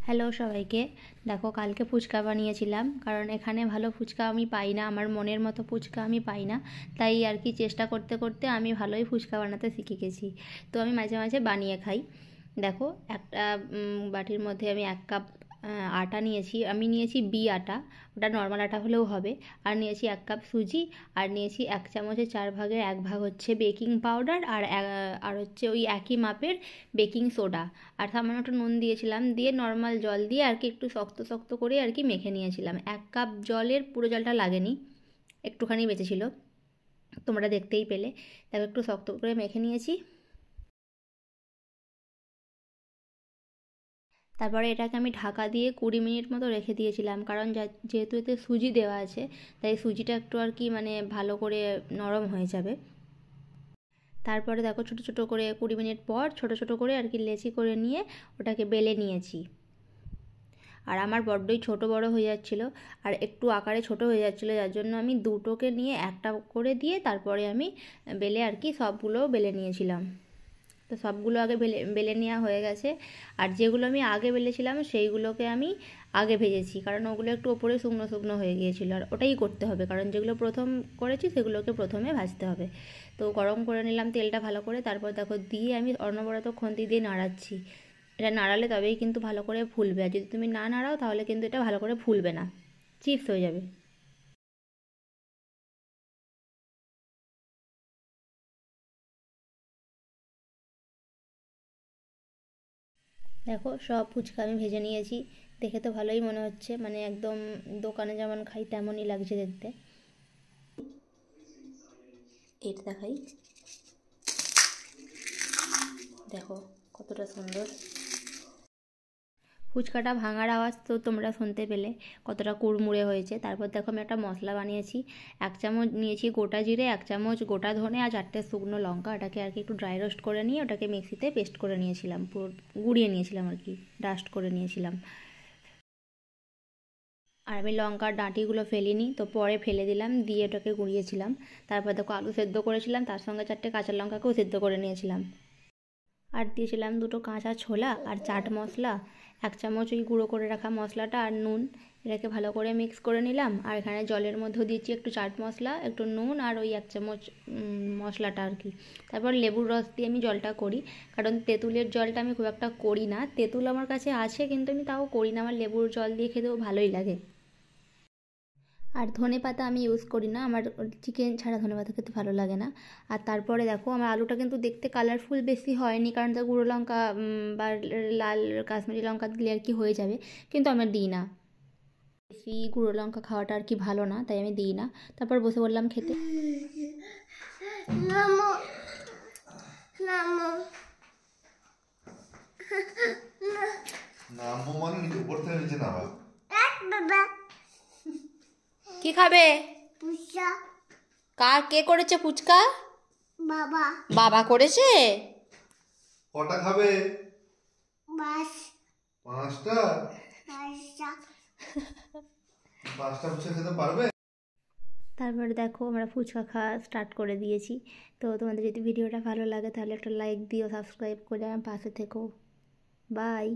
Hello সবাইকে। দেখো কালকে ফুচকা বানিয়েছিলাম, কারণ এখানে ভালো ফুচকা আমি পাই না, আমার মনের মতো ফুচকা আমি পাই না। তাই আর কি চেষ্টা করতে করতে আমি ভালোই ফুচকা বানাতে শিখে গেছি। তো আমি মাঝে মাঝে বানিয়ে খাই। দেখো একটা বাটির মধ্যে আমি 1 কাপ আটা নিয়েছি। আমি নিয়েছি বি আটা, ওটা নর্মাল আটা হলেও হবে। আর নিয়েছি 1 কাপ সুজি, আর নিয়েছি 1 চামচের 4 ভাগের 1 ভাগ হচ্ছে বেকিং পাউডার, আর হচ্ছে ওই একই মাপের বেকিং সোডা। আর সামান্য একটু নুন দিয়েছিলাম, দিয়ে নর্মাল জল দিয়ে আর কি একটু শক্ত শক্ত করে আর কি মেখে নিয়েছিলাম। 1 কাপ জলের পুরো জলটা লাগেনি, একটুখানি বেঁচেছিল, তোমরা দেখতেই পেলে। দেখো একটু শক্ত করে মেখে নিয়েছি। তারপরে এটাকে আমি ঢাকা দিয়ে 20 মিনিট মতো রেখে দিয়েছিলাম, কারণ যেহেতু এতে সুজি দেওয়া আছে, তাই সুজিটা একটু আর কি মানে ভালো করে নরম হয়ে যাবে। তারপরে দেখো ছোটো ছোটো করে 20 মিনিট পর ছোটো ছোটো করে আর কি লেচি করে নিয়ে ওটাকে বেলে নিয়েছি। আর আমার বড্ডই ছোটো বড় হয়ে যাচ্ছিলো, আর একটু আকারে ছোটো হয়ে যাচ্ছিলো, যার জন্য আমি দুটোকে নিয়ে একটা করে দিয়ে তারপরে আমি বেলে আর কি সবগুলো বেলে নিয়েছিলাম। তো সবগুলো আগে বেলে বেলে নেওয়া হয়ে গেছে। আর যেগুলো আমি আগে বেলেছিলাম সেইগুলোকে আমি আগে ভেজেছি, কারণ ওগুলো একটু ওপরে শুকনো শুকনো হয়ে গিয়েছিলো। আর ওটাই করতে হবে, কারণ যেগুলো প্রথম করেছি সেগুলোকে প্রথমে ভাজতে হবে। তো গরম করে নিলাম তেলটা ভালো করে, তারপর দেখো দিয়ে আমি অনবরত খুন্তি দিয়ে নাড়াচ্ছি। এটা নাড়ালে তবেই কিন্তু ভালো করে ফুলবে, আর যদি তুমি না নাড়াও তাহলে কিন্তু এটা ভালো করে ফুলবে না, চিপস হয়ে যাবে। দেখো সব ফুচকা আমি ভেজে নিয়েছি, দেখে তো ভালোই মনে হচ্ছে, মানে একদম দোকানে যেমন খাই তেমনই লাগছে দেখতে। এটা দেখাই, দেখো কতটা সুন্দর। ফুচকাটা ভাঙার আওয়াজ তো তোমরা শুনতে পেলে, কতটা কুড়মুড়ে হয়েছে। তারপর দেখো আমি একটা মশলা বানিয়েছি। 1 চামচ নিয়েছি গোটা জিরে, 1 চামচ গোটা ধনে, আর 4টে শুকনো লঙ্কা। এটাকে আর কি একটু ড্রাই রোস্ট করে নিয়ে ওটাকে মিক্সিতে পেস্ট করে নিয়েছিলাম, পুরো গুঁড়িয়ে নিয়েছিলাম আর কি, ডাস্ট করে নিয়েছিলাম। আর আমি লঙ্কার ডাঁটিগুলো ফেলিনি, তো পরে ফেলে দিলাম, দিয়ে ওটাকে গুঁড়িয়েছিলাম। তারপর দেখো আলু সেদ্ধ করেছিলাম, তার সঙ্গে 4টে কাঁচা লঙ্কাকেও সেদ্ধ করে নিয়েছিলাম। আর দিয়েছিলাম 2টো কাঁচা ছোলা আর চাট মশলা, 1 চামচ ওই গুঁড়ো করে রাখা মশলাটা, আর নুন। এটাকে ভালো করে মিক্স করে নিলাম। আর এখানে জলের মধ্যেও দিয়েছি একটু চাট মশলা, একটু নুন, আর ওই 1 চামচ মশলাটা আর কি। তারপর লেবুর রস দিয়ে আমি জলটা করি, কারণ তেঁতুলের জলটা আমি খুব একটা করি না। তেঁতুল আমার কাছে আছে কিন্তু আমি তাও করি না, আমার লেবুর জল দিয়ে খেতেও ভালোই লাগে। আর ধনেপাতা আমি ইউজ করি না, আমার চিকেন ছাড়া ধনেপাতা খেতে ভালো লাগে না। আর তারপরে দেখো আমার আলুটা কিন্তু দেখতে কালারফুল বেশি হয়নি, কারণ তার গুঁড়ো লঙ্কা বা লাল কাশ্মীরি লঙ্কা দিলে আর কি হয়ে যাবে, কিন্তু আমি দিই না। বেশি গুঁড়ো লঙ্কা খাওয়াটা আর কি ভালো না, তাই আমি দিই না। তারপর বসে বললাম খেতে। কি খাবে? কে করেছে ফুচকা? বাবা। বাবা করেছে? কটা খাবে? 5টা। 5টা ফুচকা খেতে পারবে? তারপরে দেখো আমরা ফুচকা খাওয়া স্টার্ট করে দিয়েছি। তো তোমাদের যদি ভিডিওটা ভালো লাগে তাহলে একটা লাইক দিও, সাবস্ক্রাইব করে আমার পাশে থেকো। বাই।